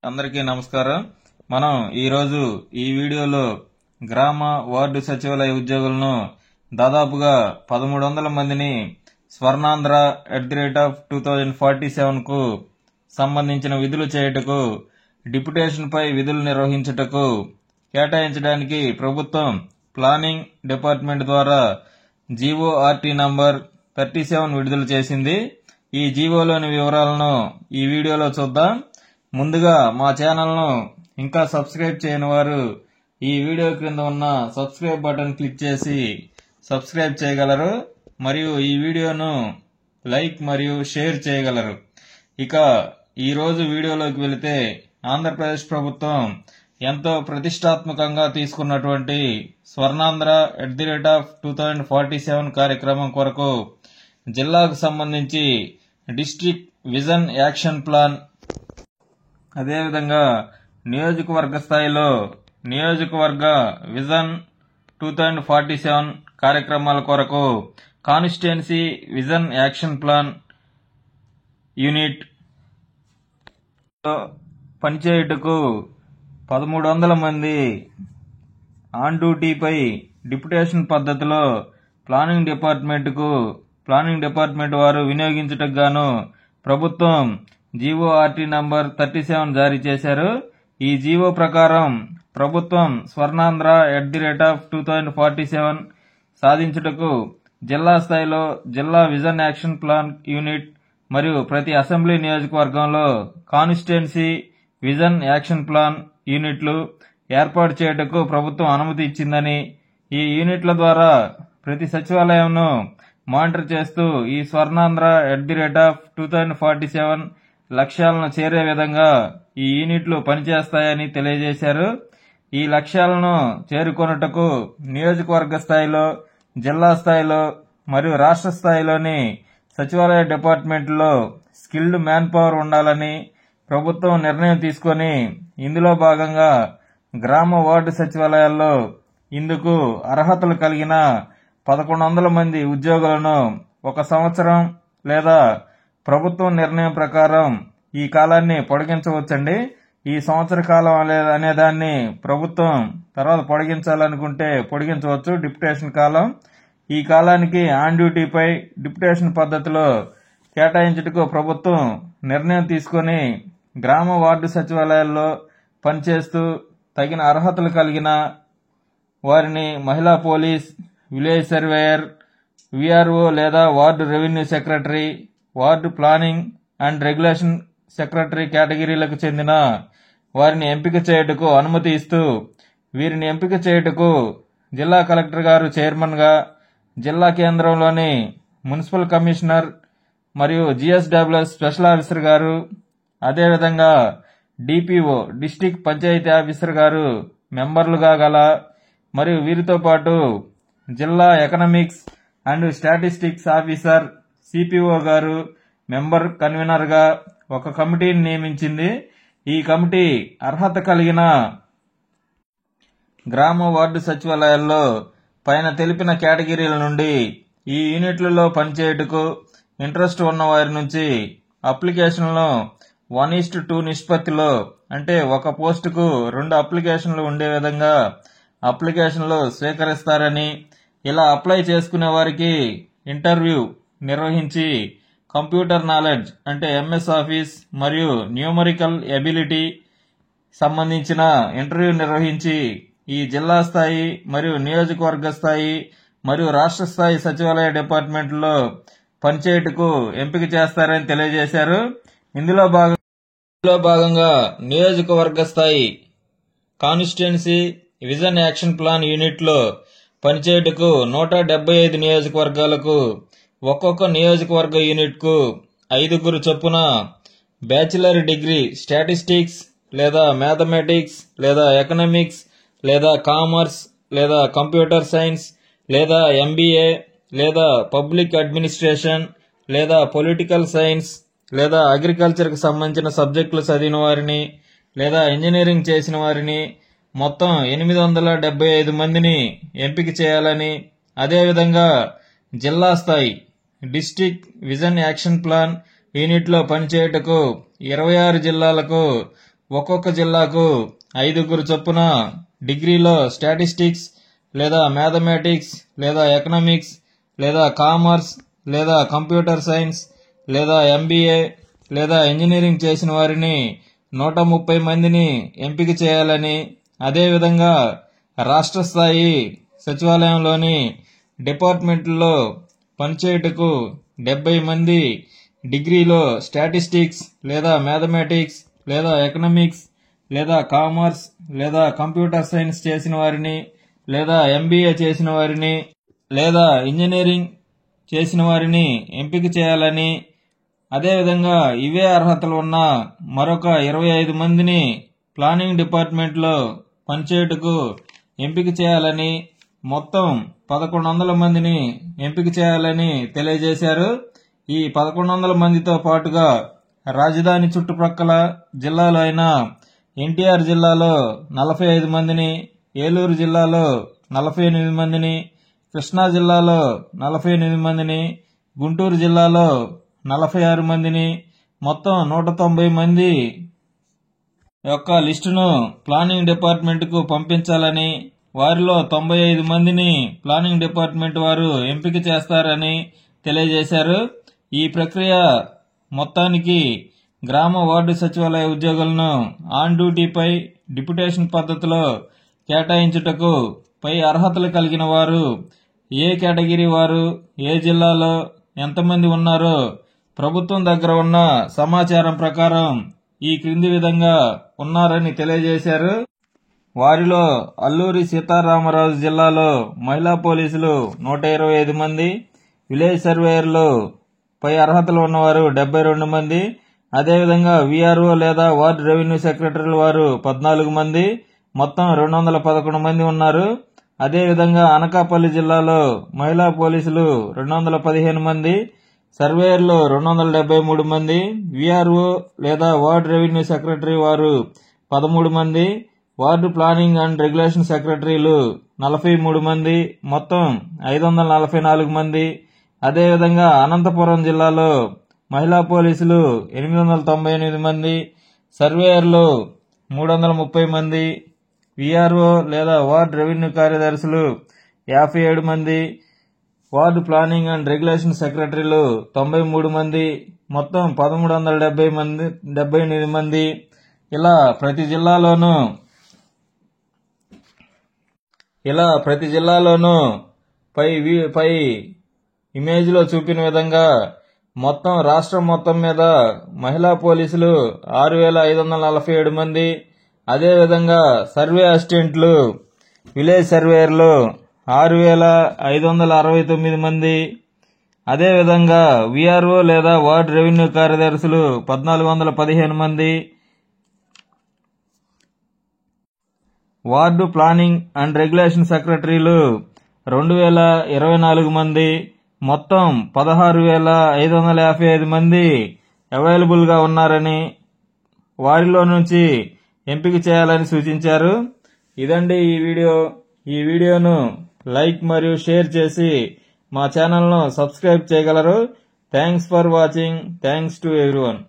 అందరికీ నమస్కారం. మనం ఈరోజు ఈ వీడియోలో గ్రామ వార్డు సచివాలయ ఉద్యోగులను దాదాపుగా 1300 మందిని స్వర్ణాంధ్ర @2047 కు సంబంధించిన విధులు చేయుటకు డిప్యుటేషన్ పై విధులు నిర్వహించుటకు కేటాయించడానికి ప్రభుత్వం ప్లానింగ్ డిపార్ట్మెంట్ ద్వారా జీఓఆర్టీ నంబర్ 37 విడుదల చేసింది. ఈ జీవోలోని వివరాలను ఈ వీడియోలో చూద్దాం. ముందుగా మా ఛానల్ను ఇంకా సబ్స్క్రైబ్ చేయని వారు ఈ వీడియో క్రింద ఉన్న సబ్స్క్రైబ్ బటన్ క్లిక్ చేసి సబ్స్క్రైబ్ చేయగలరు మరియు ఈ వీడియోను లైక్ మరియు షేర్ చేయగలరు. ఇక ఈ రోజు వీడియోలోకి వెళితే ఆంధ్రప్రదేశ్ ప్రభుత్వం ఎంతో ప్రతిష్టాత్మకంగా తీసుకున్నటువంటి స్వర్ణాంధ్ర @2047 కార్యక్రమం కొరకు జిల్లాకు సంబంధించి డిస్ట్రిక్ట్ విజన్ యాక్షన్ ప్లాన్, అదేవిధంగా నియోజకవర్గ స్థాయిలో నియోజకవర్గ విజన్ 2047 కార్యక్రమాల కొరకు constituency vision action plan unit పనిచేయుటకు 1300 మంది ఆన్ డ్యూటీపై డిప్యుటేషన్ పద్ధతిలో ప్లానింగ్ డిపార్ట్మెంట్ వారు వినియోగించుటకు గాను ప్రభుత్వం జీఓఆర్టీ నంబర్ 37 జారీ చేశారు. ఈ జీవో ప్రకారం ప్రభుత్వం స్వర్ణాంధ్ర @2047 సాధించుటకు జిల్లా స్థాయిలో జిల్లా విజన్ యాక్షన్ ప్లాన్ యూనిట్ మరియు ప్రతి అసెంబ్లీ నియోజకవర్గంలో కాన్స్టిట్యుయెన్సీ విజన్ యాక్షన్ ప్లాన్ యూనిట్లు ఏర్పాటు చేయుటకు ప్రభుత్వం అనుమతి ఇచ్చిందని, ఈ యూనిట్ల ద్వారా ప్రతి సచివాలయంను మానిటర్ చేస్తూ ఈ స్వర్ణాంధ్ర @2047 లక్ష్యాలను చేరే విధంగా ఈ యూనిట్లు పనిచేస్తాయని తెలియజేశారు. ఈ లక్ష్యాలను చేరుకొనుటకు నియోజకవర్గ స్థాయిలో, జిల్లా స్థాయిలో మరియు రాష్ట్ర స్థాయిలోని సచివాలయ డిపార్ట్మెంట్లో స్కిల్డ్ మ్యాన్ పవర్ ఉండాలని ప్రభుత్వం నిర్ణయం తీసుకొని ఇందులో భాగంగా గ్రామ వార్డు సచివాలయాల్లో ఇందుకు అర్హతలు కలిగిన 1100 మంది ఉద్యోగులను 1 సంవత్సరం లేదా ప్రభుత్వం నిర్ణయం ప్రకారం ఈ కాలాన్ని పొడిగించవచ్చండి. ఈ సంవత్సర కాలం అనే దాన్ని ప్రభుత్వం తర్వాత పొడిగించాలనుకుంటే పొడిగించవచ్చు. డిప్యుటేషన్ కాలం, ఈ కాలానికి ఆన్ డ్యూటీపై డిప్యుటేషన్ పద్ధతిలో కేటాయించుటకు ప్రభుత్వం నిర్ణయం తీసుకొని గ్రామ వార్డు సచివాలయాల్లో పనిచేస్తూ తగిన అర్హతలు కలిగిన వారిని మహిళా పోలీస్, విలేజ్ సర్వేయర్, విఆర్ఓ లేదా ward revenue secretary, ward planning and regulation secretary కేటగిరీలకు చెందిన వారిని ఎంపిక చేయుటకు అనుమతి ఇస్తూ, వీరిని ఎంపిక చేయుటకు జిల్లా కలెక్టర్ గారు చైర్మన్ గా, జిల్లా కేంద్రంలోని మున్సిపల్ కమిషనర్ మరియు జిఎస్డబ్ల్యూఎస్ స్పెషల్ ఆఫీసర్ గారు, అదేవిధంగా డిపిఓ డిస్ట్రిక్ట్ పంచాయతీ ఆఫీసర్ గారు మెంబర్లుగా గల మరియు వీరితో పాటు జిల్లా economics and statistics officer CPO గారు మెంబర్ కన్వీనర్ గా ఒక కమిటీని నియమించింది. ఈ కమిటీ అర్హత కలిగిన గ్రామ వార్డు సచివాలయాల్లో పైన తెలిపిన కేటగిరీల నుండి ఈ యూనిట్లలో పనిచేయుటకు ఇంట్రెస్ట్ ఉన్న వారి నుంచి అప్లికేషన్లను 1:2 నిష్పత్తిలో, అంటే ఒక పోస్టుకు 2 అప్లికేషన్లు ఉండే విధంగా అప్లికేషన్లు స్వీకరిస్తారని, ఇలా అప్లై చేసుకునే వారికి ఇంటర్వ్యూ నిర్వహించి కంప్యూటర్ నాలెడ్జ్ అంటే ఎంఎస్ ఆఫీస్ మరియు న్యూమరికల్ ఎబిలిటీ సంబంధించిన ఇంటర్వ్యూ నిర్వహించి ఈ జిల్లా స్థాయి మరియు నియోజకవర్గ స్థాయి మరియు రాష్ట్ర స్థాయి సచివాలయ డిపార్ట్మెంట్లో పనిచేయుటకు ఎంపిక చేస్తారని తెలియజేశారు. ఇందులో భాగంగా నియోజకవర్గ స్థాయి కాన్స్టిట్యుయెన్సీ విజన్ యాక్షన్ ప్లాన్ యూనిట్లో పనిచేయుటకు 175 నియోజకవర్గాలకు ఒక్కొక్క నియోజకవర్గ యూనిట్కు 5 చొప్పున బ్యాచిలర్ డిగ్రీ స్టాటిస్టిక్స్ లేదా మ్యాథమెటిక్స్ లేదా ఎకనామిక్స్ లేదా కామర్స్ లేదా కంప్యూటర్ సైన్స్ లేదా ఎంబీఏ లేదా పబ్లిక్ అడ్మినిస్ట్రేషన్ లేదా పొలిటికల్ సైన్స్ లేదా అగ్రికల్చర్కి సంబంధించిన సబ్జెక్టులు చదివిన వారిని లేదా ఇంజనీరింగ్ చేసిన వారిని మొత్తం 875 మందిని ఎంపిక చేయాలని, అదేవిధంగా జిల్లా స్థాయి డిస్ట్రిక్ట్ విజన్ యాక్షన్ ప్లాన్ యూనిట్లో పనిచేయుటకు 26 జిల్లాలకు ఒక్కొక్క జిల్లాకు 5 చొప్పున డిగ్రీలో స్టాటిస్టిక్స్ లేదా మ్యాథమెటిక్స్ లేదా ఎకనామిక్స్ లేదా కామర్స్ లేదా కంప్యూటర్ సైన్స్ లేదా ఎంబీఏ లేదా ఇంజనీరింగ్ చేసిన వారిని 130 మందిని ఎంపిక చేయాలని, అదేవిధంగా రాష్ట్ర స్థాయి సచివాలయంలోని డిపార్ట్మెంట్లో పనిచేయుటకు 70 మంది డిగ్రీలో స్టాటిస్టిక్స్ లేదా మ్యాథమెటిక్స్ లేదా ఎకనామిక్స్ లేదా కామర్స్ లేదా కంప్యూటర్ సైన్స్ చేసిన వారిని లేదా ఎంబీఏ చేసిన వారిని లేదా ఇంజనీరింగ్ చేసిన వారిని ఎంపిక చేయాలని, అదేవిధంగా ఇవే అర్హతలు ఉన్న మరొక 25 మందిని ప్లానింగ్ డిపార్ట్మెంట్లో పనిచేయుటకు ఎంపిక చేయాలని, మొత్తం 1100 మందిని ఎంపిక చేయాలని తెలియజేశారు. ఈ 1100 మందితో పాటుగా రాజధాని చుట్టుప్రక్కల జిల్లాలు అయిన ఎన్టీఆర్ జిల్లాలో 45 మందిని, ఏలూరు జిల్లాలో 48 మందిని, కృష్ణా జిల్లాలో 48 మందిని, గుంటూరు జిల్లాలో 46 మందిని, మొత్తం 190 మంది యొక్క లిస్టును ప్లానింగ్ డిపార్ట్మెంట్కు పంపించాలని, వారిలో 95 మందిని ప్లానింగ్ డిపార్ట్మెంట్ వారు ఎంపిక చేస్తారని తెలియజేశారు. ఈ ప్రక్రియ మొత్తానికి గ్రామ వార్డు సచివాలయ ఉద్యోగులను ఆన్ డ్యూటీపై డిప్యుటేషన్ పద్ధతిలో కేటాయించుటకు పై అర్హతలు కలిగిన వారు ఏ కేటగిరీ వారు ఏ జిల్లాలో ఎంతమంది ఉన్నారో ప్రభుత్వం దగ్గర ఉన్న సమాచారం ప్రకారం ఈ క్రింది విధంగా ఉన్నారని తెలియజేశారు. వారిలో అల్లూరి సీతారామరాజు జిల్లాలో మహిళా పోలీసులు 125 మంది, విలేజ్ సర్వేయర్లు పై అర్హతలు ఉన్నవారు 72 మంది, అదేవిధంగా వీఆర్ఓ లేదా వార్డు రెవెన్యూ సెక్రటరీల వారు 14 మంది, మొత్తం 211 మంది ఉన్నారు. అదేవిధంగా అనకాపల్లి జిల్లాలో మహిళా పోలీసులు 215 మంది, సర్వేయర్లు 273 మంది, వీఆర్ఓ లేదా వార్డు రెవెన్యూ సెక్రటరీ వారు 13 మంది, వార్డు ప్లానింగ్ అండ్ రెగ్యులేషన్ సెక్రటరీలు 43 మంది, మొత్తం 544 మంది. అదేవిధంగా అనంతపురం జిల్లాలో మహిళా పోలీసులు 898 మంది, సర్వేయర్లు 330 మంది, వీఆర్ఓ లేదా వార్డు రెవెన్యూ కార్యదర్శులు 57 మంది, వార్డు ప్లానింగ్ అండ్ రెగ్యులేషన్ సెక్రటరీలు 93 మంది, మొత్తం 1378 మంది. ఇలా ప్రతి జిల్లాలోనూ పై ఇమేజ్ లో చూపిన విధంగా మొత్తం రాష్ట్రం మొత్తం మీద మహిళా పోలీసులు 6547 మంది, అదేవిధంగా సర్వే అసిస్టెంట్లు విలేజ్ సర్వేయర్లు 6569 మంది, అదేవిధంగా వీఆర్ఓ లేదా వార్డు రెవెన్యూ కార్యదర్శులు 1415 మంది, వార్డు ప్లానింగ్ అండ్ రెగ్యులేషన్ సెక్రటరీలు 2024 మంది, మొత్తం 16,555 మంది అవైలబుల్ గా ఉన్నారని, వారిలో నుంచి ఎంపిక చేయాలని సూచించారు. ఇదండి ఈ వీడియో. ఈ వీడియోను లైక్ మరియు షేర్ చేసి మా ఛానల్ను సబ్స్క్రైబ్ చేయగలరు. Thanks for watching. Thanks to everyone.